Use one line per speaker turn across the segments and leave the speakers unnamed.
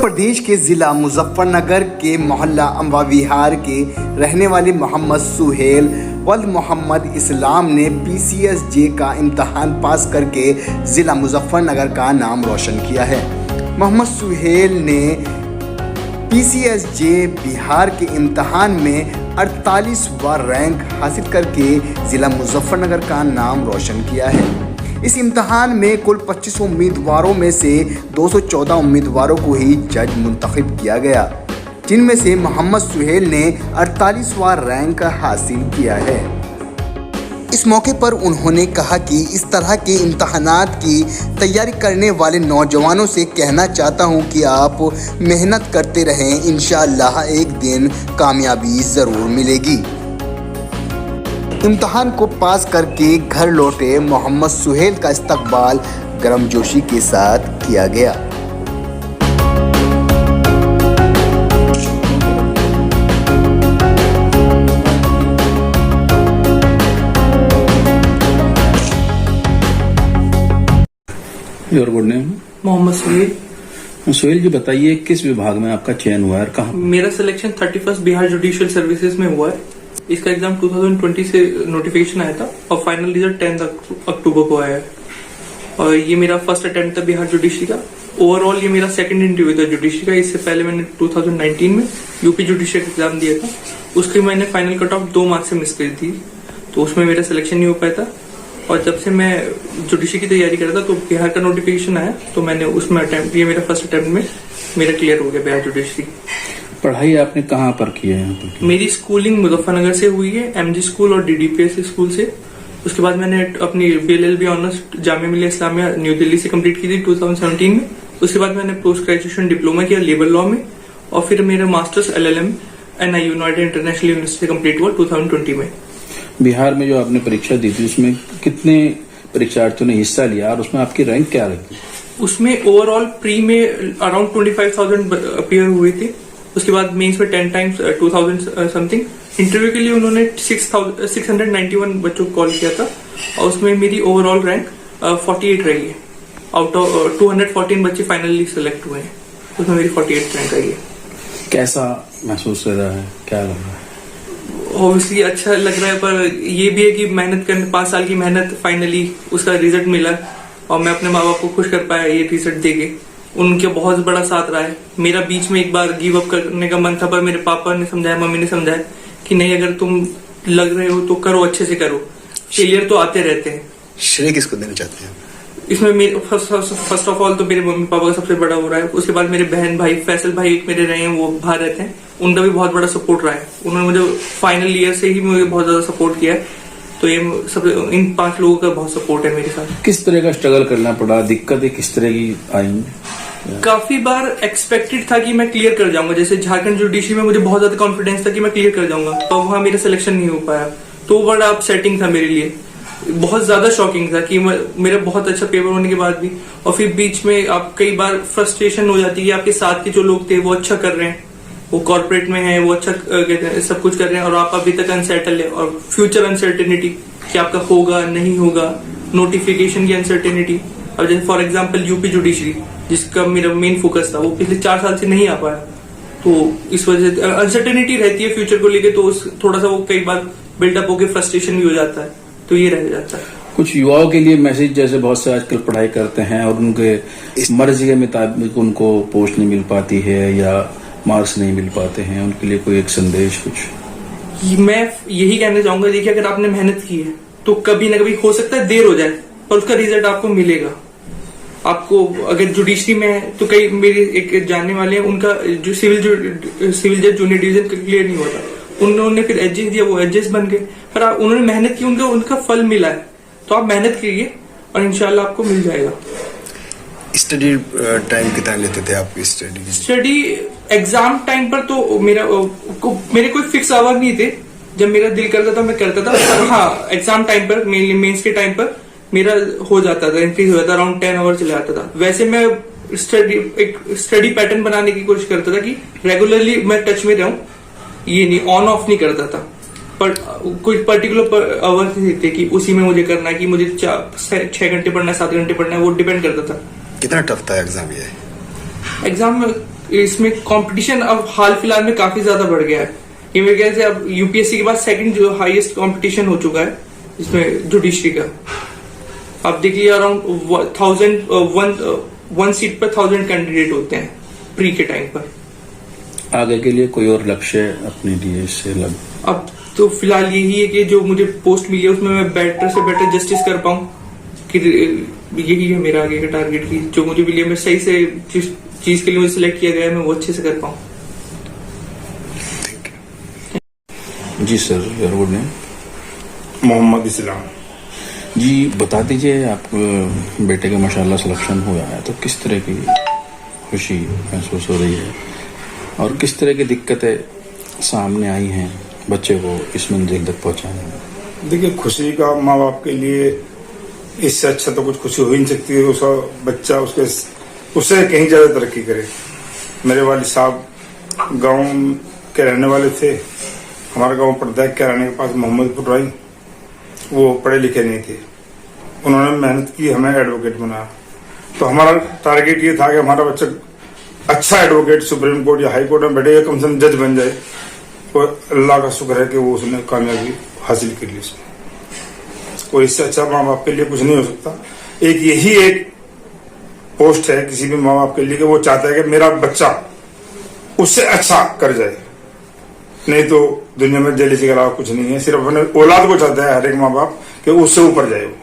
प्रदेश के जिला मुजफ्फरनगर के मोहल्ला अम्बा विहार के रहने वाले मोहम्मद सुहेल वल्द मोहम्मद इस्लाम ने PCSJ का इम्तहान पास करके ज़िला मुजफ्फरनगर का नाम रोशन किया है। मोहम्मद सुहेल ने PCSJ बिहार के इम्तहान में 48वां रैंक हासिल करके ज़िला मुजफ्फरनगर का नाम रोशन किया है। इस इम्तहान में कुल 25 उम्मीदवारों में से 214 उम्मीदवारों को ही जज मुंतखब किया गया, जिनमें से मोहम्मद सुहेल ने 48वां रैंक हासिल किया है। इस मौके पर उन्होंने कहा कि इस तरह के इम्तहानात की तैयारी करने वाले नौजवानों से कहना चाहता हूं कि आप मेहनत करते रहें, इंशाअल्लाह एक दिन कामयाबी ज़रूर मिलेगी। इम्तहान को पास करके घर लौटे मोहम्मद सुहेल का इस्तकबाल गर्मजोशी के साथ किया गया।
Your good name?
Mohammad Suhel.
Suhel ji, बताइए किस विभाग में आपका चयन हुआ है और कहाँ?
मेरा सिलेक्शन 31 बिहार जुडिशियल सर्विसेज में हुआ है। इसका एग्जाम 2020 से नोटिफिकेशन आया था और फाइनल रिजल्ट 10 अक्टूबर को आया है। और ये मेरा फर्स्ट अटेम्प्ट था बिहार जुडिशरी का। ओवरऑल ये मेरा सेकंड इंटरव्यू था जुडिशरी का। इससे पहले मैंने 2019 में यूपी जुडिशियल एग्जाम दिया था। उसके मैंने फाइनल कट ऑफ 2 मार्क्स से मिस करी थी, तो उसमें मेरा सिलेक्शन नहीं हो पाया था। और जब से मैं जुडिशरी की तैयारी कर रहा था तो बिहार का नोटिफिकेशन आया, तो मैंने उसमें अटेम्प्ट, ये मेरा फर्स्ट अटेम्प्ट में मेरा क्लियर हो गया बिहार जुडिशरी।
पढ़ाई आपने कहाँ पर की है? यहाँ पर
मेरी स्कूलिंग मुजफ्फरनगर से हुई है, MG स्कूल और DDPS स्कूल से। उसके बाद मैंने अपनी BLLB honours Jamia Millia Islamia new Delhi से कंप्लीट की थी 2017 में। उसके बाद मैंने पोस्ट ग्रेजुएशन डिप्लोमा किया लेबर लॉ में, और फिर मेरा masters LLM NIU Noida international university से कंप्लीट हुआ 2020 में।
बिहार में जो आपने परीक्षा दी थी उसमें कितने परीक्षार्थियों ने हिस्सा लिया और उसमें आपकी रैंक क्या रही?
उसमें ओवरऑल प्री में अराउंड 25,000 अपीयर हुए थे। उसके बाद मेंस में 10 टाइम्स 2,000 समथिंग। इंटरव्यू के लिए उन्होंने 691 बच्चों को कॉल किया था, और उसमें मेरी ओवरऑल रैंक 48 रही है। आउट ऑफ 214 बच्चे फाइनली सिलेक्ट हुए हैं, उसमें मेरी 48 रैंक आई है।
कैसा महसूस कर रहा है, क्या लग रहा है?
ऑब्वियसली अच्छा लग रहा है, पर ये भी है कि मेहनत करने 5 साल की मेहनत, फाइनली उसका रिजल्ट मिला और मैं अपने माँ बाप को खुश कर पाया ये रिजल्ट देके। उनके बहुत बड़ा साथ रहा है। मेरा बीच में एक बार गिव अप करने का मन था, पर मेरे पापा ने समझाया, मम्मी ने समझाया कि नहीं, अगर तुम लग रहे हो तो करो, अच्छे से करो, फेलियर तो आते रहते हैं।
श्रेय किसको देना चाहते हैं
इसमें फर्स्ट ऑफ ऑल तो मेरे मम्मी पापा का सबसे बड़ा हो रहा है। उसके बाद मेरे बहन भाई, फैसल भाई एक मेरे रहे हैं, वो बाहर रहते हैं, उनका भी बहुत बड़ा सपोर्ट रहा है। उन्होंने मुझे फाइनल ईयर से ही मुझे बहुत ज्यादा सपोर्ट किया है। तो ये सब इन 5 लोगों का बहुत सपोर्ट है मेरे साथ।
किस तरह का स्ट्रगल करना पड़ा, दिक्कतें किस तरह की आई?
काफी बार एक्सपेक्टेड था कि मैं क्लियर कर जाऊंगा। जैसे झारखंड जुडिशरी में मुझे बहुत ज्यादा कॉन्फिडेंस था कि मैं क्लियर कर जाऊंगा, पर वहां मेरा सिलेक्शन नहीं हो पाया, तो बड़ा अपसेटिंग था मेरे लिए। बहुत ज्यादा शॉकिंग था कि मेरा बहुत अच्छा पेपर होने के बाद भी, और फिर बीच में आप कई बार फ्रस्ट्रेशन हो जाती है। आपके साथ के जो लोग थे वो अच्छा कर रहे हैं, वो कॉर्पोरेट में है, वो अच्छा सब कुछ कर रहे हैं, और आप अभी तक अनसेटल है। और फ्यूचर अनसर्टेनिटी कि आपका होगा नहीं होगा, नोटिफिकेशन की अनसर्टेनिटी। अब जैसे फॉर एग्जाम्पल यूपी जुडिशरी, जिसका मेरा मेन फोकस था, वो पिछले 4 साल से नहीं आ पाया, तो इस वजह से अनसर्टेनिटी रहती है फ्यूचर को लेके, तो थोड़ा सा वो कई बार बिल्डअप होकर फ्रस्ट्रेशन भी हो जाता है, तो ये रह जाता है।
कुछ युवाओं के लिए मैसेज, जैसे बहुत से आजकल पढ़ाई करते हैं और उनके मर्जी के मुताबिक उनको पोस्ट नहीं मिल पाती है या मार्क्स नहीं मिल पाते हैं, उनके लिए कोई एक संदेश कुछ?
मैं यही कहना चाहूंगा, देखिए, अगर आपने मेहनत की है तो कभी ना कभी हो सकता है देर हो जाए, पर उसका रिजल्ट आपको मिलेगा। आपको अगर जुडिशरी में है तो कई मेरे एक जानने वाले हैं, उनका जो सिविल जज जूनियर डिवीजन क्लियर नहीं होता, उन्होंने फिर एचएस दिया, वो एचएस बन गए। पर उन्होंने मेहनत की, उनका फल मिला है। तो आप मेहनत कीजिए और इंशाल्लाह आपको मिल जाएगा।
स्टडी टाइम कितना लेते थे आप?
स्टडी एग्जाम टाइम पर तो मेरे कोई फिक्स आवर नहीं थे। जब मेरा दिल करता था मैं करता था। हाँ, एग्जाम टाइम पर, मेंस के टाइम पर मेरा हो जाता था, इंक्रीज हो जाता, अराउंड 10 आवर चले जाता था। वैसे मैं एक स्टडी पैटर्न बनाने की कोशिश करता था कि रेगुलरली मैं टच में रहूं, ये नहीं ऑन ऑफ नहीं करता था। पर कोई पर्टिकुलर आवर थे कि उसी में मुझे करना है, कि मुझे 6 घंटे पढ़ना है, 7 घंटे पढ़ना है, वो डिपेंड करता था।
कितना टफ था एग्जाम ये?
एग्जाम में इसमें कंपटीशन अब हाल फिलहाल में काफी ज्यादा बढ़ गया है। ये मेरे ख्याल से अब यूपीएससी के बाद सेकंड जो हाईएस्ट कंपटीशन हो चुका है इसमें जुडिशरी का। आप देखिए अराउंड 1 सीट पर 1000 कैंडिडेट होते हैं प्री के टाइम पर।
आगे के लिए कोई और लक्ष्य अपने लिए इससे
अब तो फिलहाल यही है कि जो मुझे पोस्ट मिली है उसमें मैं बेटर से बेटर जस्टिस कर पाऊं, कि यही है मेरा आगे का टारगेट की जो मुझे मिली है मैं सही से जिस चीज के लिए मुझे सिलेक्ट किया गया है मैं वो अच्छे से कर पाऊं।
जी sir, your good name?
Mohammad Islam.
जी बता दीजिए, आप बेटे का माशाल्लाह सिलेक्शन हुआ है तो किस तरह की खुशी महसूस हो रही है और किस तरह की दिक्कतें सामने आई हैं बच्चे को इस मंजिल तक पहुंचाने में?
देखिए, खुशी का माँ बाप के लिए इससे अच्छा तो कुछ खुशी हो ही नहीं सकती है। उसका बच्चा उससे कहीं ज्यादा तरक्की करे। मेरे वालिद साहब गांव के रहने वाले थे। हमारा गांव पड़ता है कैराने के पास मोहम्मदपुर राई। वो पढ़े लिखे नहीं थे, उन्होंने मेहनत की, हमें एडवोकेट बनाया। तो हमारा टारगेट ये था कि हमारा बच्चा अच्छा एडवोकेट सुप्रीम कोर्ट या हाई कोर्ट में बैठे, कम से कम जज बन जाए। और अल्लाह का शुक्र है कि वो उसने कामयाबी हासिल कर ली उसमें। और इससे अच्छा माँ बाप के लिए कुछ नहीं हो सकता। यही एक पोस्ट है किसी भी माँ बाप के लिए कि वो चाहता है कि मेरा बच्चा उससे अच्छा कर जाए। नहीं तो दुनिया में जलीसी के अलावा कुछ नहीं है। सिर्फ अपने औलाद को चाहता है हर एक माँ बाप कि उससे ऊपर जाए वो।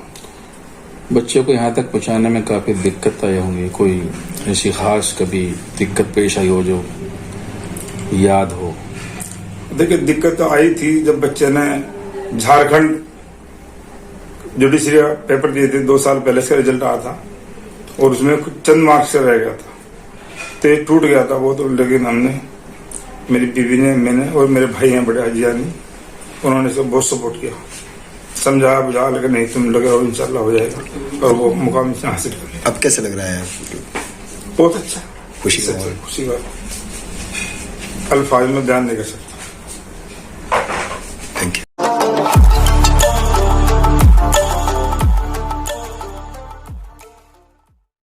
बच्चे को यहाँ तक पहुँचाने में काफी दिक्कत आई होंगी। कोई ऐसी खास कभी दिक्कत पेश आई हो जो याद हो?
देखिए, दिक्कत तो आई थी जब बच्चे ने झारखंड जुडिशरी पेपर दिए थे 2 साल पहले। इसका रिजल्ट आया था और उसमें कुछ चंद मार्क्स से रह गया था तो ये टूट गया था वो। तो लेकिन हमने, मेरी बीवी ने, मैंने और मेरे भाई हैं बड़े हजियानी, उन्होंने सब बहुत सपोर्ट किया, समझाया बुझाया। लेकिन नहीं, तुम लगे हो, इंशाल्लाह हो जाएगा और वो मुकाम से हासिल कर लिया।
अब कैसे लग रहा है?
बहुत अच्छा,
खुशी
का अल्फाज में बयान नहीं कर सकता।